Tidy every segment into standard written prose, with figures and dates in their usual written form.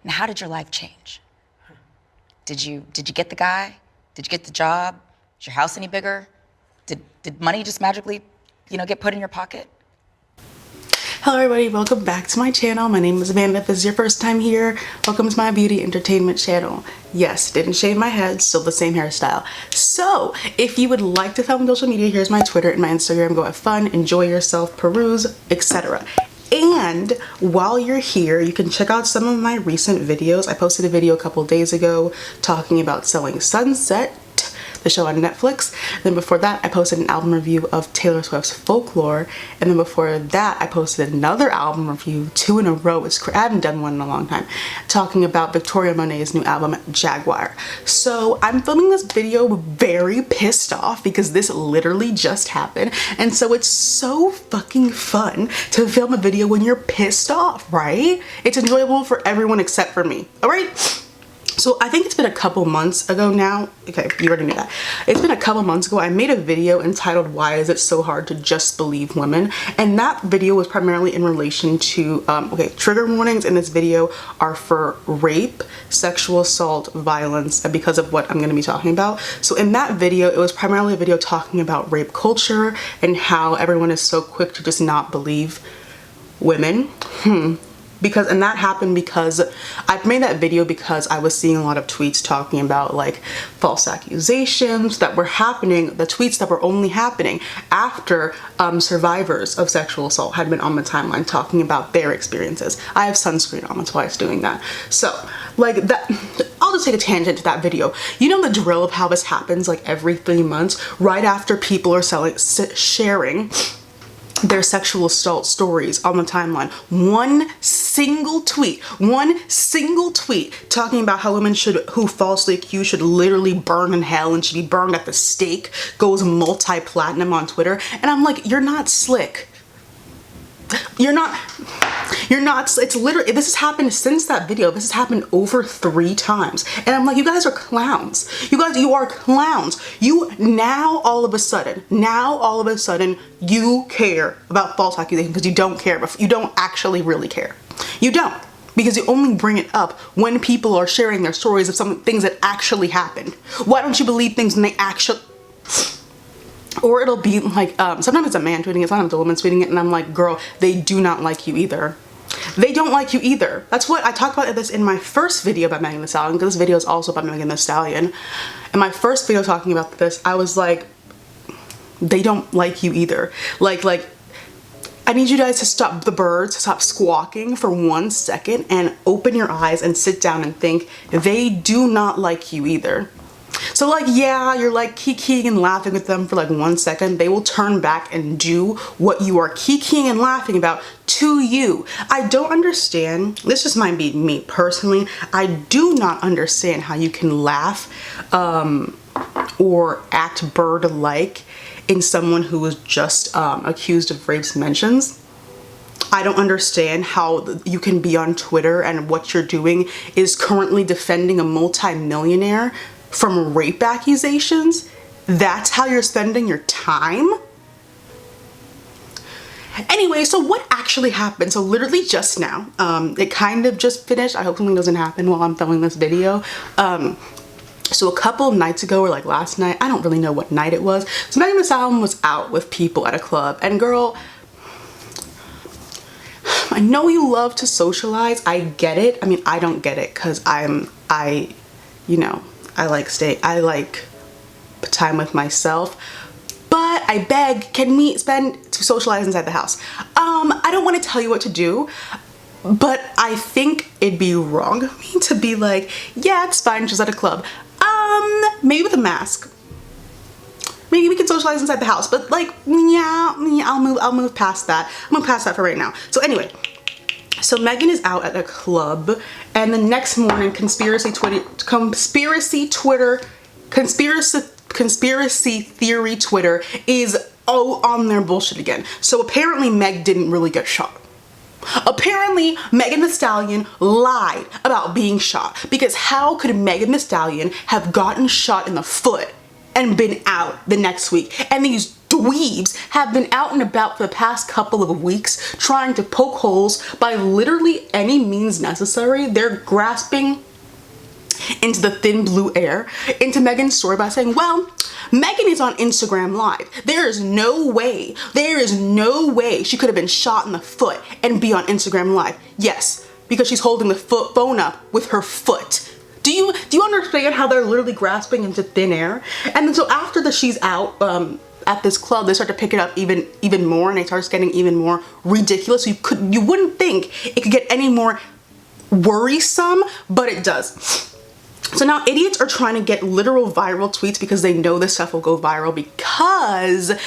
Now, how did your life change? Did you get the guy? Did you get the job? Is your house any bigger? Did money just magically, get put in your pocket? Hello everybody, welcome back to my channel. My name is Amanda. If this is your first time here, welcome to my beauty entertainment channel. Yes, didn't shave my head, still the same hairstyle. So, if you would like to follow me on social media, here's my Twitter and my Instagram. Go have fun, enjoy yourself, peruse, etc. And while you're here, you can check out some of my recent videos. I posted a video a couple days ago talking about selling Sunset, the show on Netflix. Then before that, I posted an album review of Taylor Swift's Folklore. And then before that, I posted another album review, 2 in a row. I haven't done one in a long time, talking about Victoria Monet's new album, Jaguar. So I'm filming this video very pissed off because this literally just happened. And so it's so fucking fun to film a video when you're pissed off, right? It's enjoyable for everyone except for me, all right? So I think it's been a couple months ago now. Okay, you already knew that. It's been a couple months ago. I made a video entitled "Why Is It So Hard to Just Believe Women?" And that video was primarily in relation to, trigger warnings in this video are for rape, sexual assault, violence, and because of what I'm going to be talking about. So in that video, it was primarily a video talking about rape culture and how everyone is so quick to just not believe women. And that happened because I made that video because I was seeing a lot of tweets talking about like false accusations that were happening, the tweets that were only happening after survivors of sexual assault had been on the timeline talking about their experiences. I have sunscreen on, that's why it's doing that. So like that, I'll just take a tangent to that video. You know the drill of how this happens like every 3 months, right after people are sharing their sexual assault stories on the timeline. One single tweet talking about how women who falsely accused should literally burn in hell and should be burned at the stake goes multi-platinum on Twitter. And I'm like, you're not slick. You're not, it's literally, this has happened since that video. This has happened over 3 times. And I'm like, you guys are clowns. You are clowns. Now all of a sudden, you care about false accusations because you don't care, but you don't actually really care. You don't. Because you only bring it up when people are sharing their stories of some things that actually happened. Why don't you believe things when they actually... Or it'll be like, sometimes it's a man tweeting it, sometimes it's a woman tweeting it, and I'm like, girl, they do not like you either. They don't like you either. That's what I talked about this in my first video about Megan Thee Stallion, because this video is also about Megan Thee Stallion. In my first video talking about this, I was like, they don't like you either. Like, I need you guys to stop the birds, to stop squawking for 1 second and open your eyes and sit down and think, they do not like you either. So like, yeah, you're like kikiing and laughing with them for like 1 second. They will turn back and do what you are kikiing and laughing about to you. I don't understand. This just might be me personally. I do not understand how you can laugh or act bird-like in someone who was just accused of rape mentions. I don't understand how you can be on Twitter and what you're doing is currently defending a multi-millionaire from rape accusations. That's how you're spending your time? Anyway, so what actually happened? So literally just now, it kind of just finished. I hope something doesn't happen while I'm filming this video. So a couple of nights ago, or like last night, I don't really know what night it was. So Megan Thee Stallion was out with people at a club, and girl, I know you love to socialize. I get it. I mean, I don't get it because I like time with myself, but I beg, can we to socialize inside the house? I don't want to tell you what to do, but I think it'd be wrong of me to be like, yeah, it's fine, she's at a club. Maybe with a mask. Maybe we can socialize inside the house, but like, yeah, I'll move past that. I'm gonna pass that for right now. So anyway, so Megan is out at a club, and the next morning, conspiracy theory Twitter is on their bullshit again. So apparently Meg didn't really get shot. Apparently Megan Thee Stallion lied about being shot, because how could Megan Thee Stallion have gotten shot in the foot and been out the next week? And these dweebs have been out and about for the past couple of weeks trying to poke holes by literally any means necessary. They're grasping into the thin blue air, into Megan's story by saying, well, Megan is on Instagram Live. There is no way she could have been shot in the foot and be on Instagram Live. Yes, because she's holding the phone up with her foot. Do you understand how they're literally grasping into thin air? And then so after she's out at this club, they start to pick it up even more, and it starts getting even more ridiculous. You wouldn't think it could get any more worrisome, but it does. So now idiots are trying to get literal viral tweets because they know this stuff will go viral because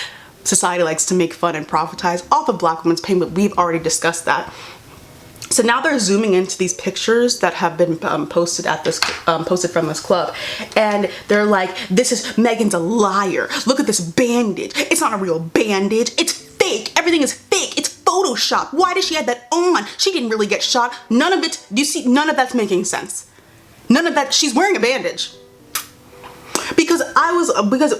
society likes to make fun and profitize off of Black women's pain, but we've already discussed that. So now they're zooming into these pictures that have been posted from this club, and they're like, this is Megan's a liar. Look at this bandage. It's not a real bandage. It's fake. Everything is fake. It's Photoshop. Why does she have that on? She didn't really get shot. None of it, do you see? None of that's making sense. None of that. She's wearing a bandage. Because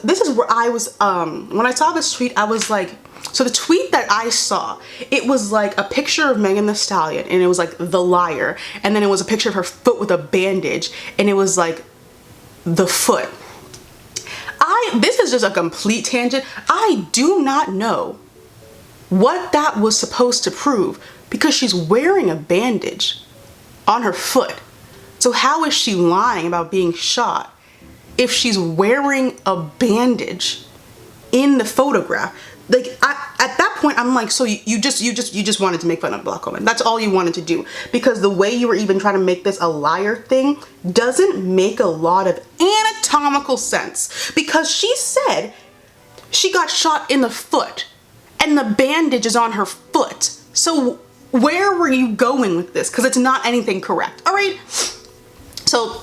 this is where I was, when I saw this tweet, I was like, so the tweet that I saw, it was like a picture of Megan Thee Stallion, and it was like the liar, and then it was a picture of her foot with a bandage, and it was like the foot. This is just a complete tangent. I do not know what that was supposed to prove because she's wearing a bandage on her foot. So how is she lying about being shot if she's wearing a bandage in the photograph? Like, at that point, I'm like, so you just wanted to make fun of Black women. That's all you wanted to do, because the way you were even trying to make this a liar thing doesn't make a lot of anatomical sense, because she said she got shot in the foot and the bandage is on her foot. So where were you going with this? Because it's not anything correct. All right. So,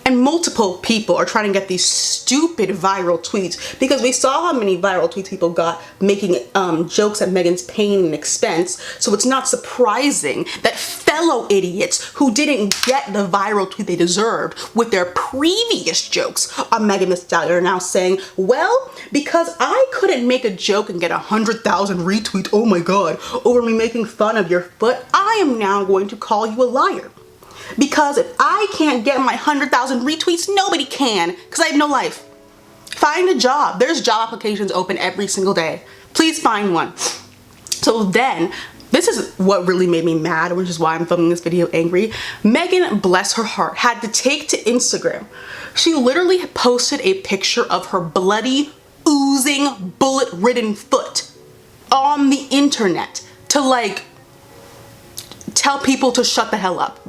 and multiple people are trying to get these stupid viral tweets, because we saw how many viral tweets people got making jokes at Megan's pain and expense. So it's not surprising that fellow idiots who didn't get the viral tweet they deserved with their previous jokes on Megan Thee Stallion are now saying, well, because I couldn't make a joke and get 100,000 retweets, oh my God, over me making fun of your foot, I am now going to call you a liar. Because if I can't get my 100,000 retweets, nobody can, because I have no life. Find a job. There's job applications open every single day. Please find one. So then, this is what really made me mad, which is why I'm filming this video angry. Megan, bless her heart, had to take to Instagram. She literally posted a picture of her bloody, oozing, bullet-ridden foot on the internet to, like, tell people to shut the hell up.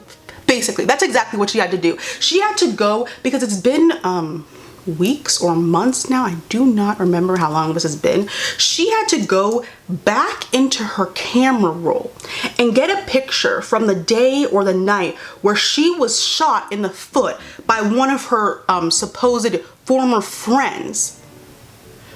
Basically, that's exactly what she had to do. She had to go, because it's been weeks or months now. I do not remember how long this has been. She had to go back into her camera roll and get a picture from the day or the night where she was shot in the foot by one of her supposed former friends.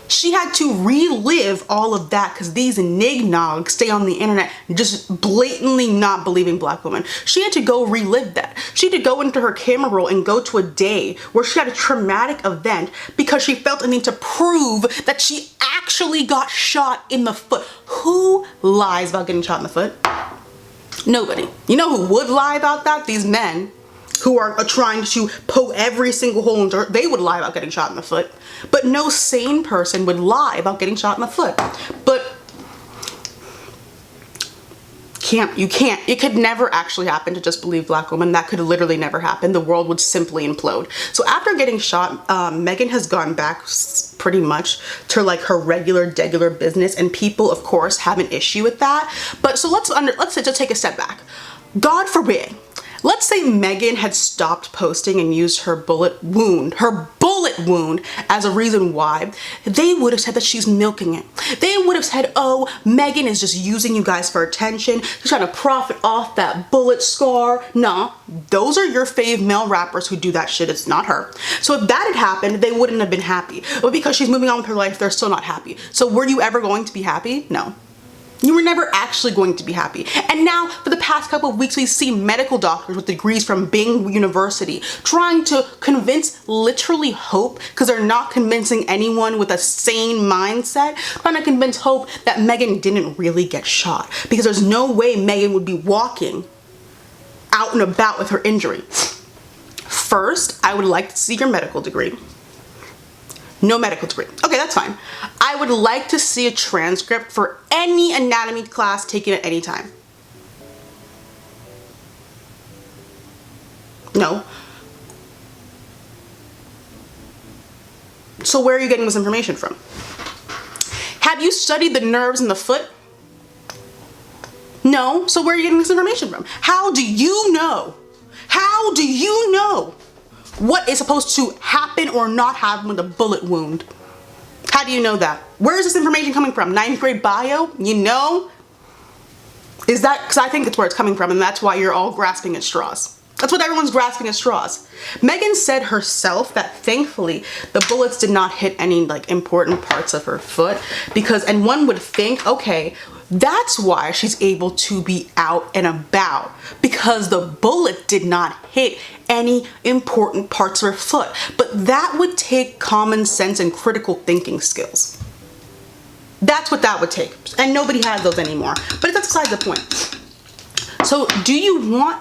She had to relive all of that because these nignogs stay on the internet just blatantly not believing Black women. She had to go relive that. She had to go into her camera roll and go to a day where she had a traumatic event because she felt a need to prove that she actually got shot in the foot. Who lies about getting shot in the foot? Nobody. You know who would lie about that? These men who are trying to poke every single hole in dirt. They would lie about getting shot in the foot. But no sane person would lie about getting shot in the foot. But it could never actually happen to just believe Black women. That could literally never happen. The world would simply implode. So after getting shot, Megan has gone back pretty much to like her regular business, and people of course have an issue with that. But so let's just take a step back. God forbid, let's say Megan had stopped posting and used her bullet wound as a reason why. They would have said that she's milking it. They would have said, oh, Megan is just using you guys for attention. She's trying to profit off that bullet scar. Nah, those are your fave male rappers who do that shit. It's not her. So if that had happened, they wouldn't have been happy. But because she's moving on with her life, they're still not happy. So were you ever going to be happy? No. You were never actually going to be happy. And now, for the past couple of weeks, we see medical doctors with degrees from Bing University trying to convince literally Hope, because they're not convincing anyone with a sane mindset, trying to convince Hope that Megan didn't really get shot. Because there's no way Megan would be walking out and about with her injury. First, I would like to see your medical degree. No medical degree. Okay, that's fine. I would like to see a transcript for any anatomy class taken at any time. No. So where are you getting this information from? Have you studied the nerves in the foot? No. So where are you getting this information from? How do you know? How do you know what is supposed to happen or not happen with a bullet wound? How do you know that? Where is this information coming from? 9th grade bio? You know? Is that, because I think it's where it's coming from, and that's why you're all grasping at straws. That's what everyone's grasping at straws. Megan said herself that thankfully the bullets did not hit any like important parts of her foot, because, and one would think, okay, that's why she's able to be out and about, because the bullet did not hit any important parts of her foot. But that would take common sense and critical thinking skills. That's what that would take. And nobody has those anymore. But that's beside the point. So do you want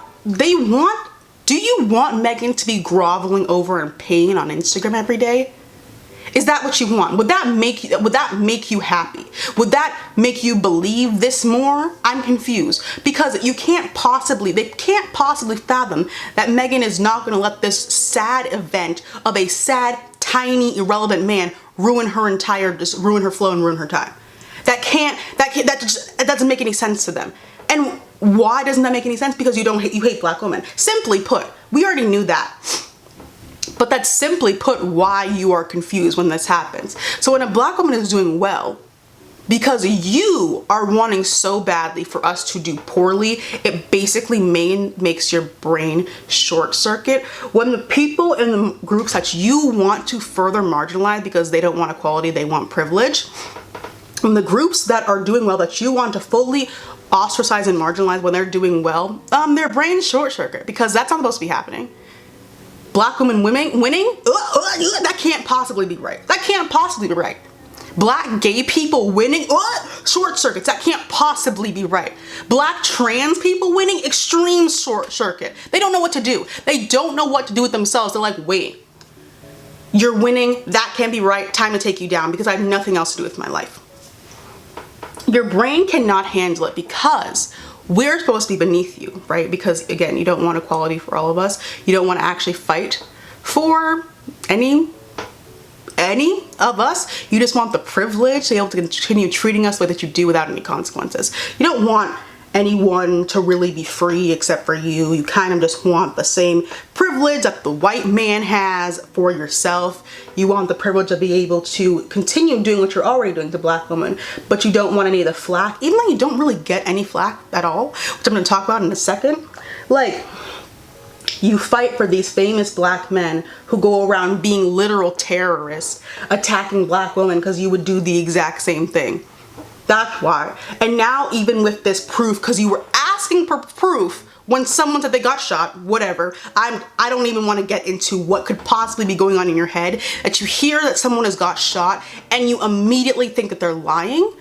Megan to be groveling over in pain on Instagram every day? Is that what you want? Would that make you happy? Would that make you believe this more? I'm confused, because they can't possibly fathom that Megan is not going to let this sad event of a sad, tiny, irrelevant man ruin her flow and ruin her time. That doesn't make any sense to them. And why doesn't that make any sense? Because you hate black women. Simply put, we already knew that. But that's simply put why you are confused when this happens. So when a black woman is doing well, because you are wanting so badly for us to do poorly, it basically makes your brain short circuit. When the people in the groups that you want to further marginalize because they don't want equality, they want privilege, when the groups that are doing well that you want to fully ostracize and marginalize when they're doing well, their brains short circuit, because that's not supposed to be happening. Black women winning? That can't possibly be right. That can't possibly be right. Black gay people winning? Short circuits. That can't possibly be right. Black trans people winning? Extreme short circuit. They don't know what to do. They don't know what to do with themselves. They're like, wait, you're winning? That can't be right. Time to take you down, because I have nothing else to do with my life. Your brain cannot handle it, because we're supposed to be beneath you, right? Because again, you don't want equality for all of us. You don't want to actually fight for any of us. You just want the privilege to be able to continue treating us the way that you do without any consequences. You don't want anyone to really be free except for you. You kind of just want the same privilege that the white man has for yourself. You want the privilege of being able to continue doing what you're already doing to black women, but you don't want any of the flack, even though you don't really get any flack at all, which I'm going to talk about in a second. Like, you fight for these famous black men who go around being literal terrorists, attacking black women because you would do the exact same thing. That's why. And now, even with this proof, because you were asking for proof when someone said they got shot, whatever, I don't even want to get into what could possibly be going on in your head, that you hear that someone has got shot and you immediately think that they're lying.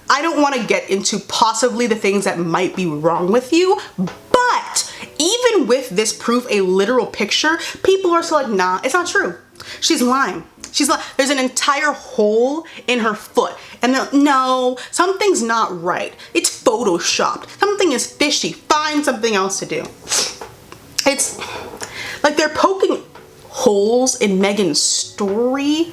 I don't want to get into possibly the things that might be wrong with you, but even with this proof, a literal picture, people are still like, nah, it's not true. She's lying. She's like, there's an entire hole in her foot. And they're, no, something's not right. It's photoshopped. Something is fishy. Find something else to do. It's like they're poking holes in Megan's story.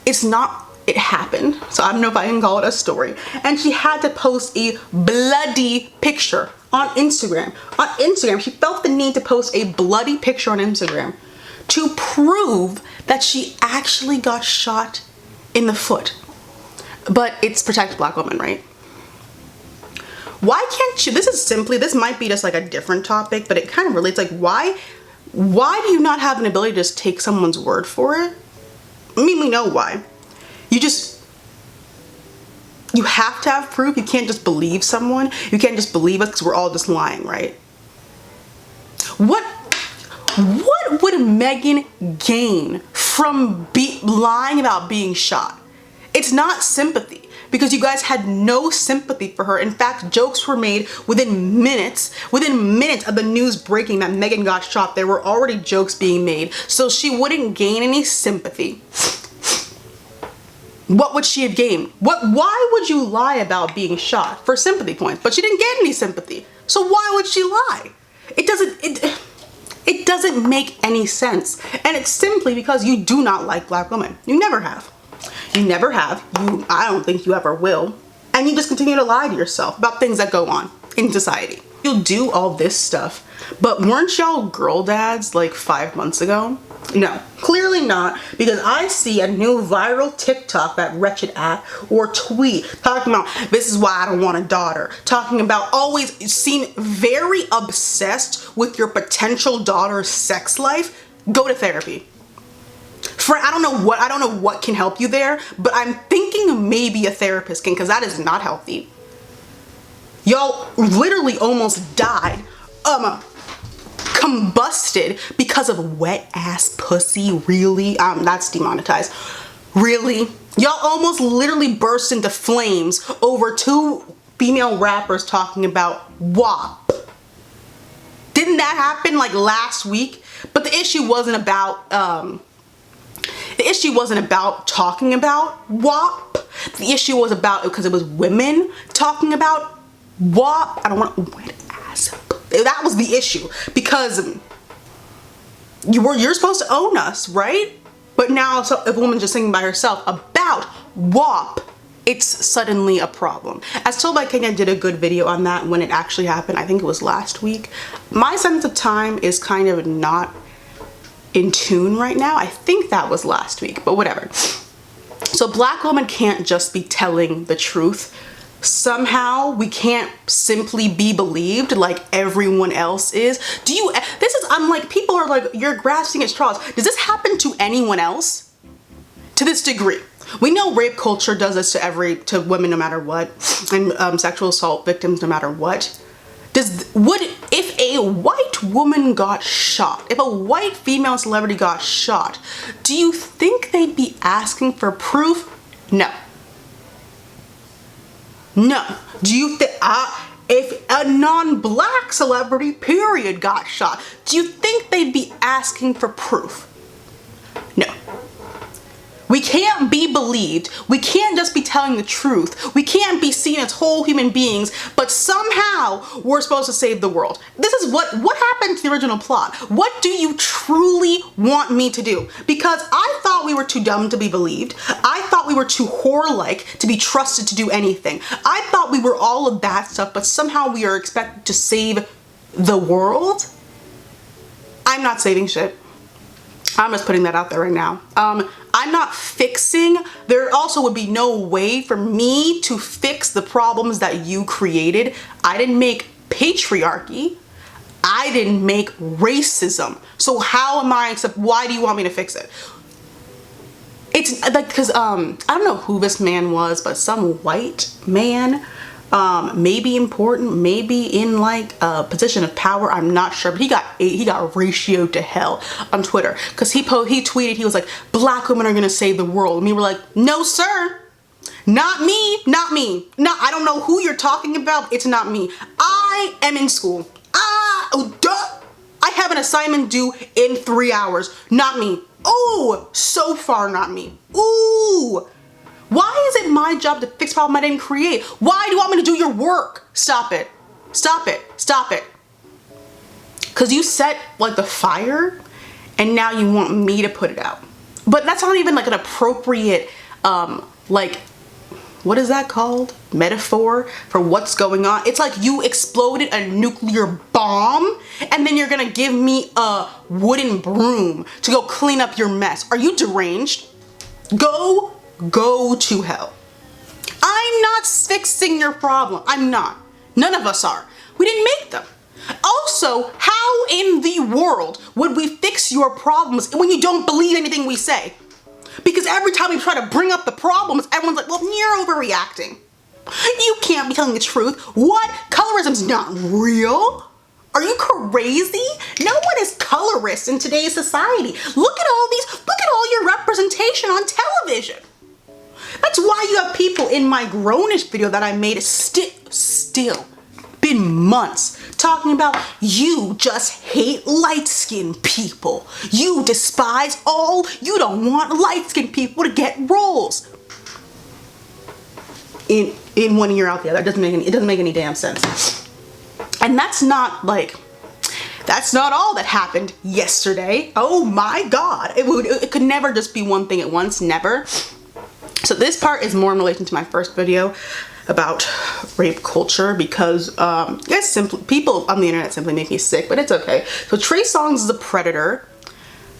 It's not, it happened. So I don't know if I can call it a story. And she had to post a bloody picture on Instagram. On Instagram, she felt the need to post a bloody picture on Instagram to prove that she actually got shot in the foot. But it's protect black women, right? Why can't you, this might be just like a different topic, but it kind of relates, like why do you not have an ability to just take someone's word for it? I mean, we know why. You have to have proof. You can't just believe someone. You can't just believe us because we're all just lying, right? What would Megan gain from lying about being shot? It's not sympathy, because you guys had no sympathy for her. In fact, jokes were made within minutes of the news breaking that Megan got shot. There were already jokes being made, so she wouldn't gain any sympathy. What would she have gained? Why would you lie about being shot? For sympathy points, but she didn't get any sympathy. So why would she lie? It doesn't make any sense. And it's simply because you do not like black women. You never have. You never have. I don't think you ever will. And you just continue to lie to yourself about things that go on in society. You'll do all this stuff, but weren't y'all girl dads like 5 months ago? No, clearly not, because I see a new viral TikTok, that wretched app, or tweet talking about this is why I don't want a daughter, talking about always seem very obsessed with your potential daughter's sex life. Go to therapy. I don't know what can help you there, but I'm thinking maybe a therapist can, because that is not healthy. Y'all literally almost died, combusted because of wet ass pussy. Really? That's demonetized. Really? Y'all almost literally burst into flames over 2 female rappers talking about WAP. Didn't that happen like last week? But the issue wasn't about talking about WAP. The issue was about, because it was women talking about WAP. I don't want wet ass. That was the issue, because you're supposed to own us, right? But now if a woman's just singing by herself about WAP, it's suddenly a problem. As Told by Kenya did a good video on that when it actually happened. I think it was last week. My sense of time is kind of not in tune right now. I think that was last week, but whatever. So black women can't just be telling the truth. Somehow we can't simply be believed like everyone else is. I'm like, people are like, you're grasping at straws. Does this happen to anyone else? To this degree? We know rape culture does this to women no matter what, and sexual assault victims no matter what. If a white woman got shot, if a white female celebrity got shot, do you think they'd be asking for proof? No. No. Do you think if a non-black celebrity, period, got shot, do you think they'd be asking for proof? No. We can't be believed. We can't just be telling the truth. We can't be seen as whole human beings, but somehow we're supposed to save the world. This is what happened to the original plot. What do you truly want me to do? Because I thought we were too dumb to be believed. I thought we were too whore-like to be trusted to do anything. I thought we were all of that stuff, but somehow we are expected to save the world? I'm not saving shit. I'm just putting that out there right now. I'm not fixing. There also would be no way for me to fix the problems that you created. I didn't make patriarchy. I didn't make racism. So how am I, why do you want me to fix it? It's like, because I don't know who this man was, but some white man, maybe important, maybe in like a position of power, I'm not sure, but he got ratioed to hell on Twitter because he tweeted, he was like, black women are gonna save the world, and we were like, no sir, not me, not me. No, I don't know who you're talking about, it's not me. I am in school. I have an assignment due in 3 hours, not me. Oh, so far not me. Ooh. Why is it my job to fix a problem I didn't create? Why do you want me to do your work? Stop it. Stop it. Stop it. Because you set like the fire and now you want me to put it out. But that's not even like an appropriate, like, what is that called? Metaphor for what's going on. It's like you exploded a nuclear bomb and then you're gonna give me a wooden broom to go clean up your mess. Are you deranged? Go to hell. I'm not fixing your problem. I'm not. None of us are. We didn't make them. Also, how in the world would we fix your problems when you don't believe anything we say? Because every time we try to bring up the problems, everyone's like, well, you're overreacting. You can't be telling the truth. What? Colorism's not real? Are you crazy? No one is colorist in today's society. Look at all your representation on television. That's why you have people in my grownish video that I made still been months talking about you just hate light-skinned people. You despise you don't want light-skinned people to get roles. In one ear out the other. It doesn't make any damn sense. And that's not all that happened yesterday. Oh my God. It could never just be one thing at once, never. So this part is more in relation to my first video about rape culture because people on the internet simply make me sick, but it's okay. So Trey Songz is a predator,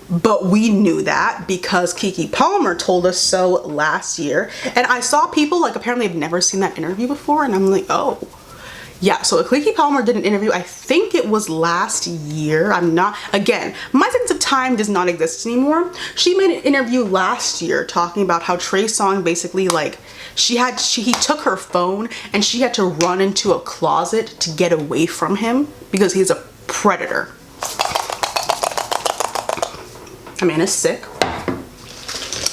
but we knew that because Keke Palmer told us so last year. And I saw people apparently have never seen that interview before, and I'm like, oh. Yeah, so Keke Palmer did an interview, I think it was last year. Again, my sense of time does not exist anymore. She made an interview last year talking about how Trey Songz basically he took her phone and she had to run into a closet to get away from him because he's a predator. I mean, it's sick.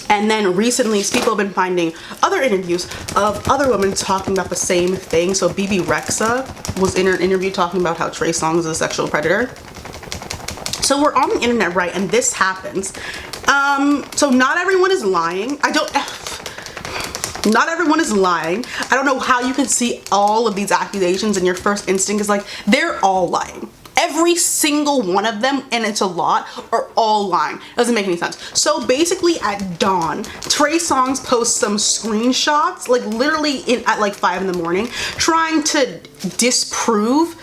And then recently, people have been finding other interviews of other women talking about the same thing. So bbrexa was in an interview talking about how Trey Songz is a sexual predator. So we're on the internet, right? And this happens. So not everyone is lying. Not everyone is lying. I don't know how you can see all of these accusations and your first instinct is they're all lying. Every single one of them, and it's a lot, are all lying. Doesn't make any sense. So basically at dawn, Trey Songz posts some screenshots, literally at 5 in the morning, trying to disprove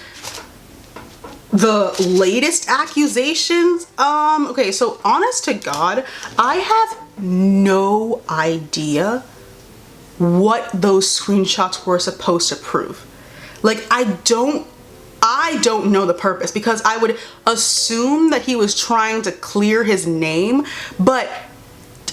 the latest accusations. Okay, so honest to God, I have no idea what those screenshots were supposed to prove. I don't know the purpose because I would assume that he was trying to clear his name, but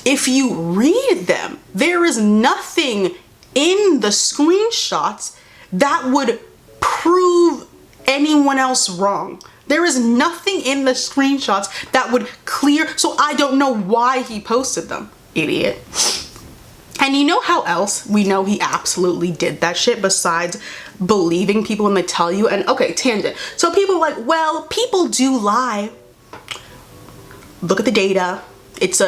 if you read them, there is nothing in the screenshots that would prove anyone else wrong. There is nothing in the screenshots that would clear, so I don't know why he posted them, idiot. And you know how else we know he absolutely did that shit besides believing people when they tell you? And okay, tangent. So people are like, well, people do lie. Look at the data. It's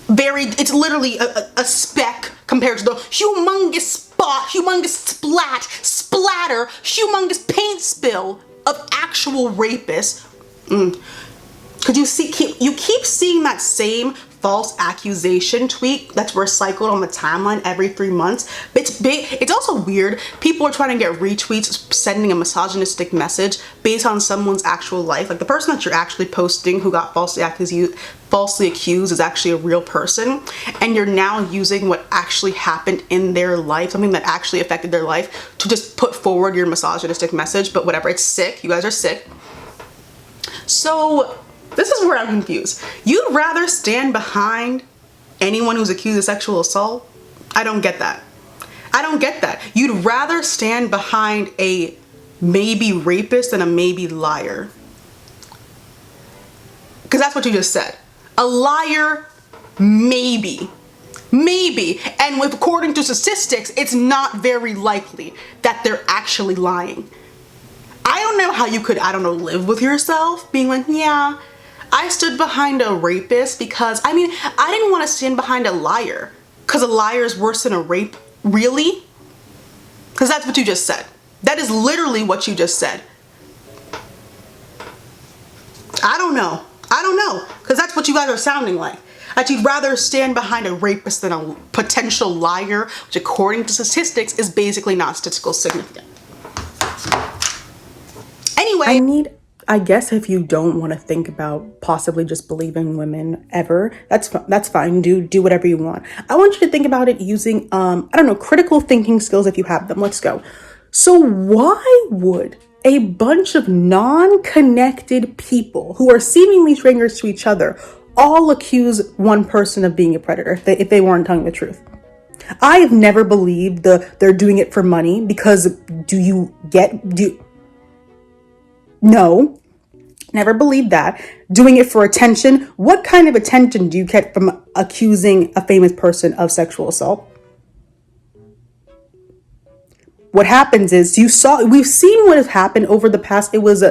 literally a speck compared to the humongous splatter, humongous paint spill of actual rapists. Could you see, you keep seeing that same false accusation tweet that's recycled on the timeline every 3 months. It's big. It's also weird. People are trying to get retweets sending a misogynistic message based on someone's actual life. The person that you're actually posting who got falsely accused is actually a real person, and you're now using what actually happened in their life, something that actually affected their life, to just put forward your misogynistic message. But whatever, it's sick. You guys are sick. So this is where I'm confused. You'd rather stand behind anyone who's accused of sexual assault? I don't get that. I don't get that. You'd rather stand behind a maybe rapist than a maybe liar. Because that's what you just said. A liar, maybe. Maybe. And according to statistics, it's not very likely that they're actually lying. I don't know how you could, live with yourself being like, yeah, I stood behind a rapist because, I didn't want to stand behind a liar because a liar is worse than a rape. Really? Because that's what you just said. That is literally what you just said. I don't know. Because that's what you guys are sounding like. That you'd rather stand behind a rapist than a potential liar, which according to statistics is basically not statistically significant. Anyway, I guess if you don't want to think about possibly just believing women ever, that's fine. Do whatever you want. I want you to think about it using, critical thinking skills if you have them. Let's go. So why would a bunch of non-connected people who are seemingly strangers to each other all accuse one person of being a predator if they weren't telling the truth? I've never believed they're doing it for money, because no, never believed that. Doing it for attention. What kind of attention do you get from accusing a famous person of sexual assault? What happens is, we've seen what has happened over the past, it was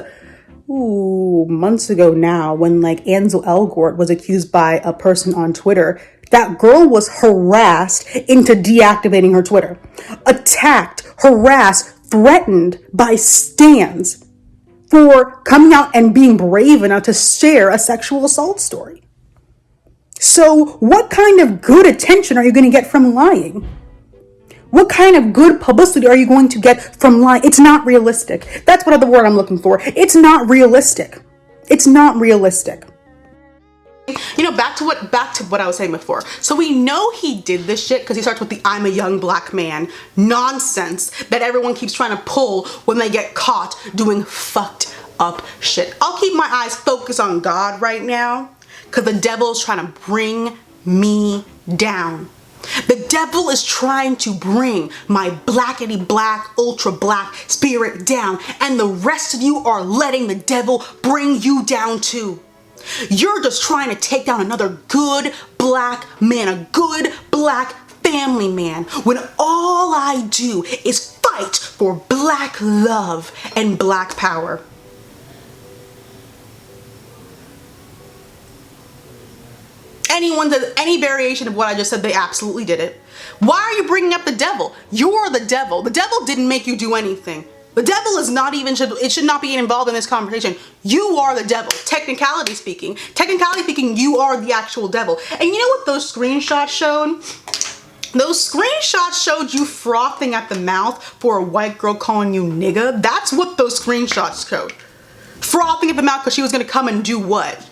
months ago now, when like Ansel Elgort was accused by a person on Twitter. That girl was harassed into deactivating her Twitter. Attacked, harassed, threatened by stans for coming out and being brave enough to share a sexual assault story. So what kind of good attention are you going to get from lying? What kind of good publicity are you going to get from lying? It's not realistic. That's what other word I'm looking for. It's not realistic. It's not realistic. Back to what I was saying before. So we know he did this shit because he starts with the "I'm a young black man" nonsense that everyone keeps trying to pull when they get caught doing fucked up shit. I'll keep my eyes focused on God right now, because the devil is trying to bring me down. The devil is trying to bring my blackity black, ultra black spirit down, and the rest of you are letting the devil bring you down too. You're just trying to take down another good black man, a good black family man, when all I do is fight for black love and black power. Anyone does any variation of what I just said, they absolutely did it. Why are you bringing up the devil? You're the devil. The devil didn't make you do anything. The devil is not even, it should not be involved in this conversation. You are the devil, technicality speaking. Technicality speaking, you are the actual devil. And you know what those screenshots showed? Those screenshots showed you frothing at the mouth for a white girl calling you nigga. That's what those screenshots showed. Frothing at the mouth because she was gonna come and do what?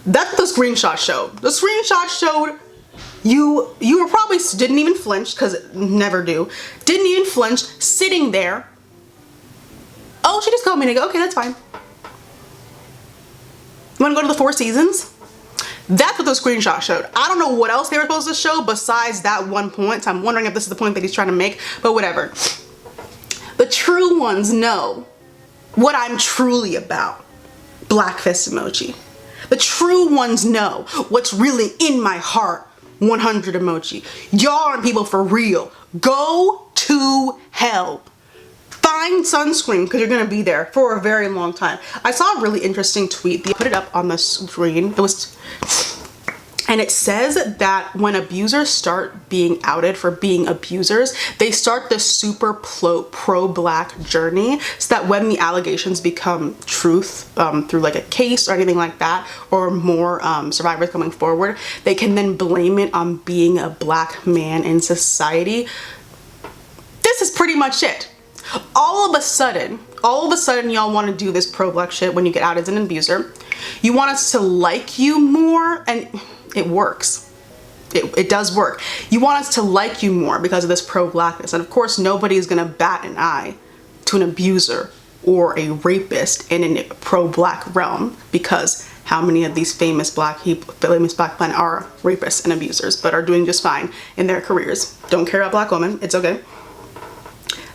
That's what the screenshot showed. The screenshot showed you were probably, didn't even flinch, because never do. Didn't even flinch, sitting there. Oh, she just called me nigga. Okay, that's fine. You wanna go to the Four Seasons? That's what the screenshot showed. I don't know what else they were supposed to show besides that one point. So I'm wondering if this is the point that he's trying to make, but whatever. The true ones know what I'm truly about. Black fist emoji. The true ones know what's really in my heart. 100 emoji. Y'all aren't people for real. Go to hell. Find sunscreen, because you're gonna be there for a very long time. I saw a really interesting tweet. They put it up on the screen. And it says that when abusers start being outed for being abusers, they start this super pro-black journey, so that when the allegations become truth through like a case or anything like that, or more survivors coming forward, they can then blame it on being a black man in society. This is pretty much it. All of a sudden y'all want to do this pro-black shit when you get out as an abuser. You want us to like you more, and it works. It does work. You want us to like you more because of this pro-blackness. And of course, nobody is gonna bat an eye to an abuser or a rapist in a pro-black realm, because how many of these famous black men are rapists and abusers, but are doing just fine in their careers. Don't care about black women, it's okay.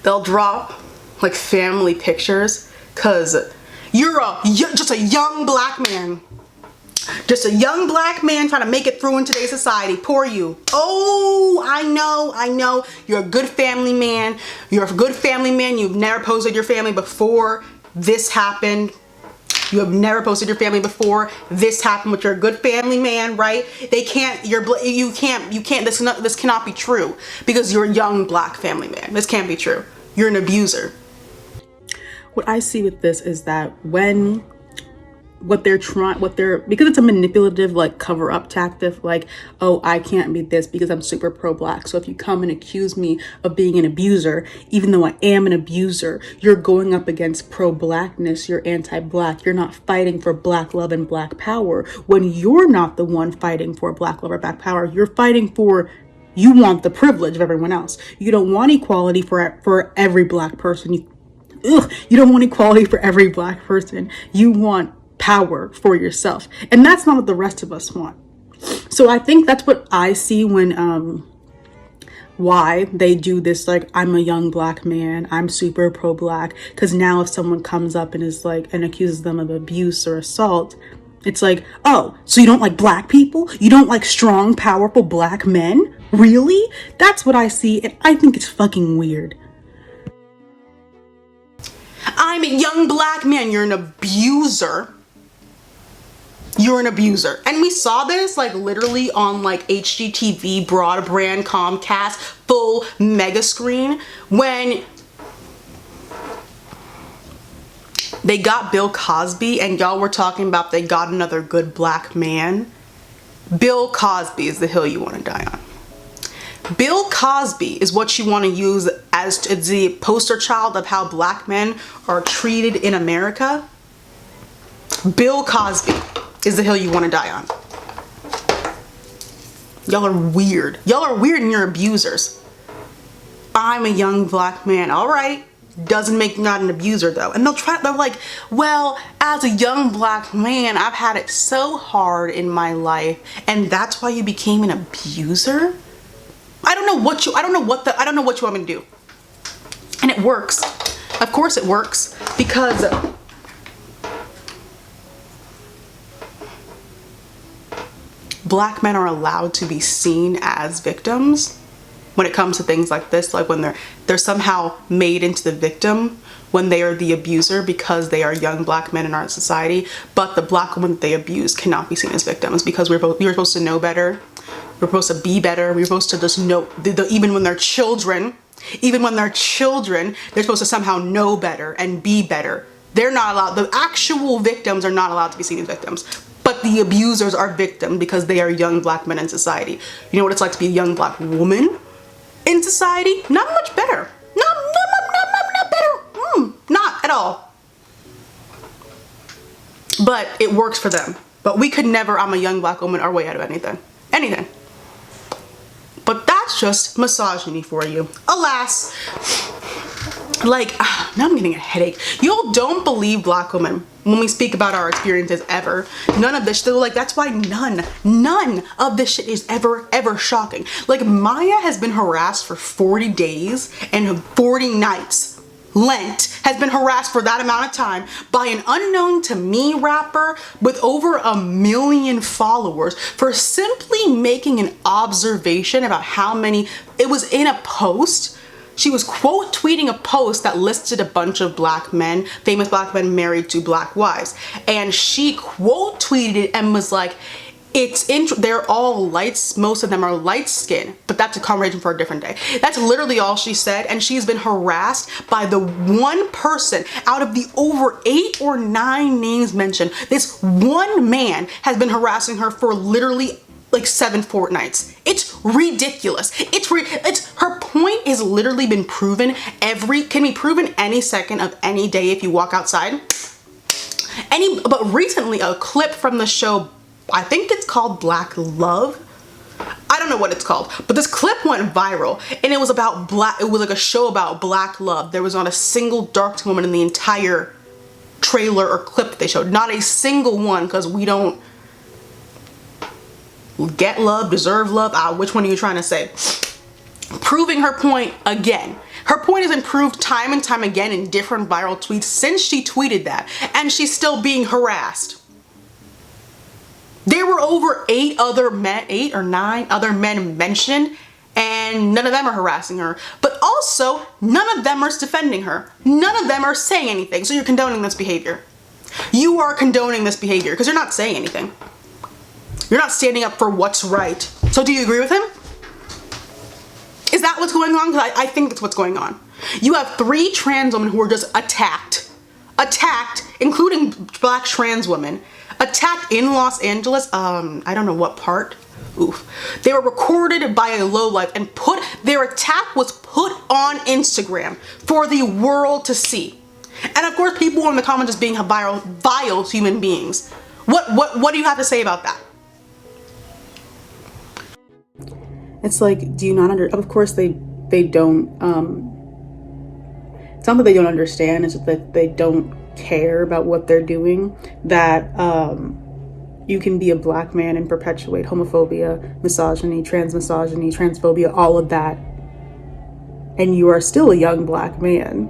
They'll drop like family pictures because you're just a young black man. Just a young black man trying to make it through in today's society. Poor you. Oh, I know. You're a good family man. You're a good family man. You've never posted your family before this happened. You have never posted your family before this happened, but you're a good family man, right? They can't, this cannot be true because you're a young black family man. This can't be true. You're an abuser. What I see with this is that because it's a manipulative like cover up tactic, like, oh, I can't be this because I'm super pro black. So if you come and accuse me of being an abuser, even though I am an abuser, you're going up against pro blackness, you're anti-black, you're not fighting for black love and black power, when you're not the one fighting for black love or black power. You're fighting for, you want the privilege of everyone else. You don't want equality for every black person. You don't want equality for every black person. You want power for yourself, and that's not what the rest of us want. So I think that's what I see when why they do this, like, I'm a young black man, I'm super pro black, because now if someone comes up and is like, and accuses them of abuse or assault, it's like, oh, so you don't like black people? You don't like strong, powerful black men? Really? That's what I see, and I think it's fucking weird. I'm a young black man. You're an abuser. You're an abuser. And we saw this like literally on like HGTV, broadband, Comcast, full mega screen when they got Bill Cosby, and y'all were talking about they got another good black man. Bill Cosby is the hill you want to die on. Bill Cosby is what you want to use as the poster child of how black men are treated in America. Bill Cosby is the hill you want to die on. Y'all are weird. Y'all are weird and you're abusers. I'm a young black man. All right. Doesn't make you not an abuser though. And they're like, well, as a young black man, I've had it so hard in my life, and that's why you became an abuser? I don't know what you want me to do. And it works. Of course it works, because black men are allowed to be seen as victims when it comes to things like this, like when they're somehow made into the victim when they are the abuser because they are young black men in our society, but the black women that they abuse cannot be seen as victims because we were supposed to know better. We're supposed to be better. We're supposed to just know, even when they're children, they're supposed to somehow know better and be better. They're not allowed, the actual victims are not allowed to be seen as victims, but the abusers are victims because they are young black men in society. You know what it's like to be a young black woman in society? Not much better. Not better. Not at all. But it works for them. But we could never, I'm a young black woman, our way out of anything. Anything. But that's just misogyny for you. Alas. Like, now I'm getting a headache. Y'all don't believe black women when we speak about our experiences ever. None of this, like, that's why none of this shit is ever shocking. Like, Maya has been harassed for 40 days and 40 nights. Lent has been harassed for that amount of time by an unknown to me rapper with over 1 million followers for simply making an observation about how many, it was in a post. She was quote tweeting a post that listed a bunch of black men, famous black men married to black wives. And she quote tweeted it and was like, they're all lights, most of them are light skinned, but that's a conversation for a different day. That's literally all she said. And she's been harassed by the one person out of the over 8 or 9 names mentioned. This one man has been harassing her for literally like 7 fortnights. It's ridiculous. Her point has literally been proven can be proven any second of any day if you walk outside. But recently a clip from the show, I think it's called Black Love. I don't know what it's called, but this clip went viral and it was about it was like a show about black love. There was not a single dark woman in the entire trailer or clip that they showed. Not a single one, because we don't get love, deserve love. Which one are you trying to say? Proving her point again. Her point has been proved time and time again in different viral tweets since she tweeted that, and she's still being harassed. There were over 8 or 9 other men mentioned, and none of them are harassing her. But also, none of them are defending her. None of them are saying anything. So you're condoning this behavior. You are condoning this behavior because you're not saying anything. You're not standing up for what's right. So do you agree with him? Is that what's going on? Because I think that's what's going on. You have 3 trans women who are just attacked, including black trans women, attacked in Los Angeles. I don't know what part. Oof. They were recorded by a lowlife and their attack was put on Instagram for the world to see. And of course, people in the comments just being vile human beings. What do you have to say about that? It's like, do you not of course they don't, it's not that they don't understand, it's that they don't care about what they're doing, that you can be a black man and perpetuate homophobia, misogyny, transphobia, all of that, and you are still a young black man.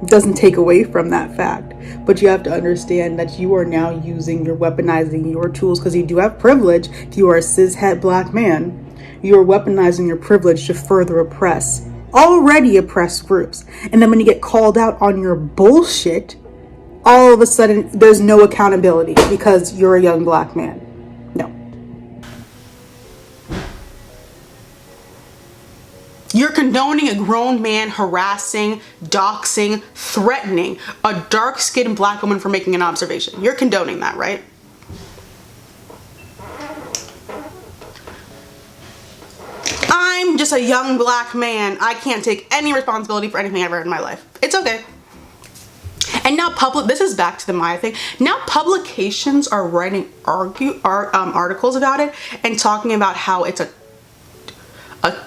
It doesn't take away from that fact, but you have to understand that you are now weaponizing your tools, because you do have privilege. If you are a cishet black man, you are weaponizing your privilege to further oppress already oppressed groups. And then when you get called out on your bullshit, all of a sudden there's no accountability because you're a young black man. No. You're condoning a grown man harassing, doxing, threatening a dark-skinned black woman for making an observation. You're condoning that, right? I'm just a young black man. I can't take any responsibility for anything I've ever heard in my life. It's okay. And now this is back to the Maya thing. Now publications are writing articles about it and talking about how it's a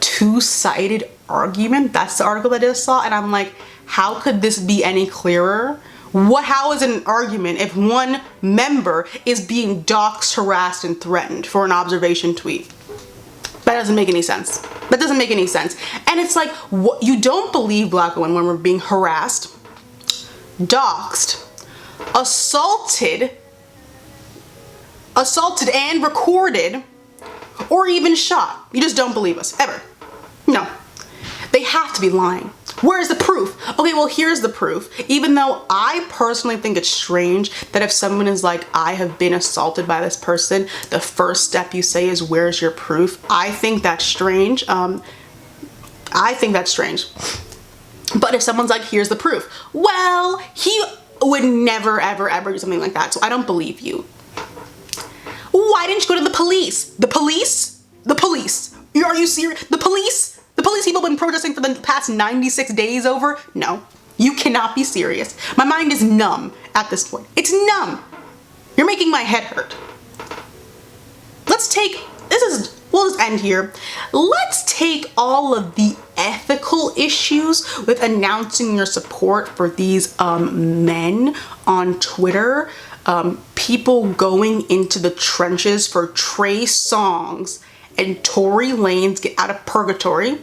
two-sided argument. That's the article that I just saw, and I'm like, how could this be any clearer? How is it an argument if one member is being doxxed, harassed, and threatened for an observation tweet? That doesn't make any sense. That doesn't make any sense. And it's like, what, you don't believe black women when we're being harassed, doxxed, assaulted and recorded, or even shot. You just don't believe us, ever. No. They have to be lying. Where's the proof? Okay, well, here's the proof. Even though I personally think it's strange that if someone is like, I have been assaulted by this person, the first step you say is, where's your proof? I think that's strange. I think that's strange. But if someone's like, here's the proof. Well, he would never, ever, ever do something like that. So I don't believe you. Why didn't you go to the police? The police? The police. Are you serious? The police? The police people have been protesting for the past 96 days over? No, you cannot be serious. My mind is numb at this point. It's numb. You're making my head hurt. We'll just end here. Let's take all of the ethical issues with announcing your support for these men on Twitter. People going into the trenches for Trey Songz and Tory Lanez get out of purgatory.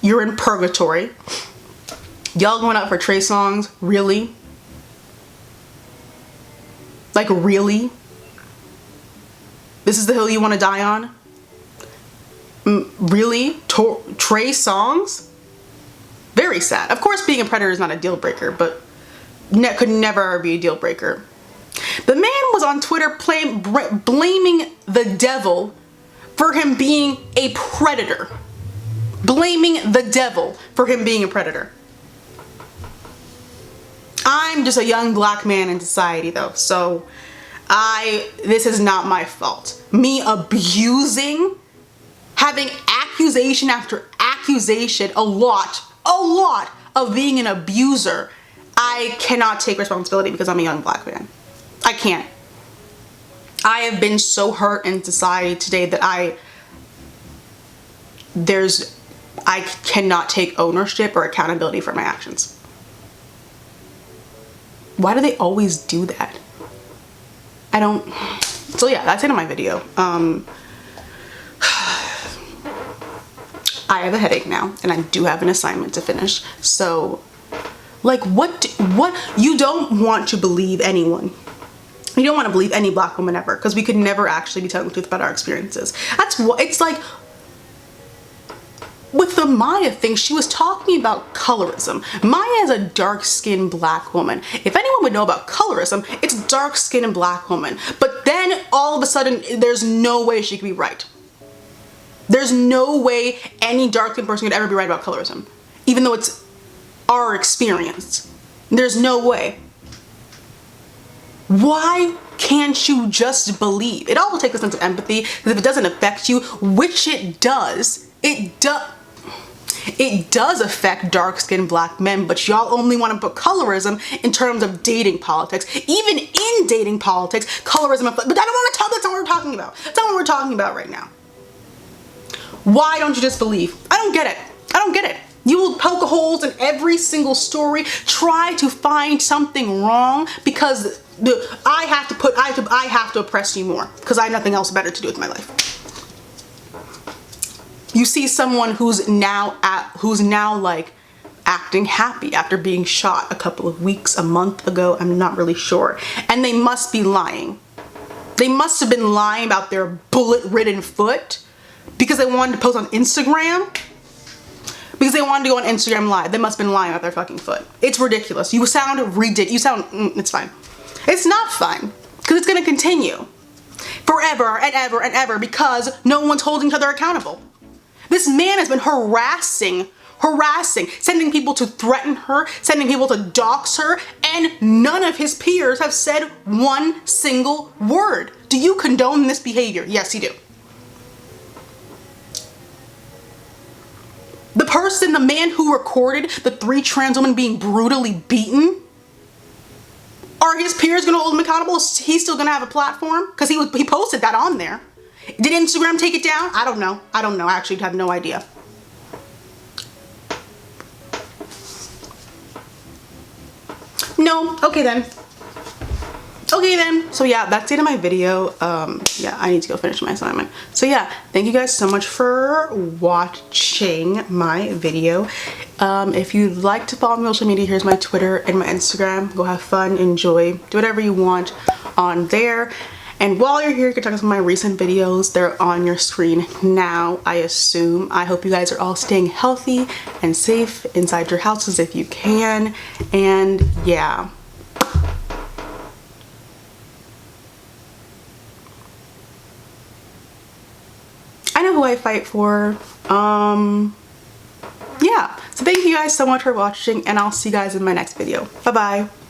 You're in purgatory. Y'all going out for Trey Songz? Really? Like, really? This is the hill you want to die on? Really? Trey Songz? Very sad. Of course, being a predator is not a deal breaker, but could never be a deal breaker. The man was on Twitter blaming the devil for him being a predator. Blaming the devil for him being a predator. I'm just a young black man in society though, so this is not my fault. Me abusing, having accusation after accusation, a lot of being an abuser, I cannot take responsibility because I'm a young black man. I can't. I have been so hurt in society today that I cannot take ownership or accountability for my actions. Why do they always do that? I don't. So yeah, that's it in my video. I have a headache now and I do have an assignment to finish. So like what you don't want to believe anyone. You don't want to believe any black woman ever, because we could never actually be telling the truth about our experiences. That's what it's like. With the Maya thing, she was talking about colorism. Maya is a dark-skinned black woman. If anyone would know about colorism, it's dark-skinned black woman. But then all of a sudden, there's no way she could be right. There's no way any dark-skinned person could ever be right about colorism, even though it's our experience. There's no way. Why can't you just believe? It all will take a sense of empathy, because if it doesn't affect you, which it does, it does affect dark-skinned black men, but y'all only want to put colorism in terms of dating politics. Even in dating politics, colorism, but I don't want to talk, that's not what we're talking about. That's not what we're talking about right now. Why don't you just believe? I don't get it. I don't get it. You will poke holes in every single story, try to find something wrong because I have to oppress you more because I have nothing else better to do with my life. You see someone who's now like acting happy after being shot a couple of weeks, a month ago, I'm not really sure. And they must be lying. They must have been lying about their bullet-ridden foot because they wanted to post on Instagram. Because they wanted to go on Instagram Live. They must have been lying about their fucking foot. It's ridiculous. You sound ridiculous. It's fine. It's not fine. Because it's going to continue. Forever and ever and ever because no one's holding each other accountable. This man has been harassing, sending people to threaten her, sending people to dox her, and none of his peers have said one single word. Do you condone this behavior? Yes, you do. The man who recorded the 3 trans women being brutally beaten, are his peers gonna hold him accountable? He's still gonna have a platform? Because he posted that on there. Did Instagram take it down? I don't know. I actually have no idea. No, okay then. So yeah, that's the end of my video. Yeah, I need to go finish my assignment. So yeah, thank you guys so much for watching my video. If you'd like to follow me on social media, here's my Twitter and my Instagram. Go have fun, enjoy, do whatever you want on there. And while you're here, you can check out some of my recent videos. They're on your screen now, I assume. I hope you guys are all staying healthy and safe inside your houses if you can. And yeah. I know who I fight for. Yeah. So thank you guys so much for watching, and I'll see you guys in my next video. Bye-bye.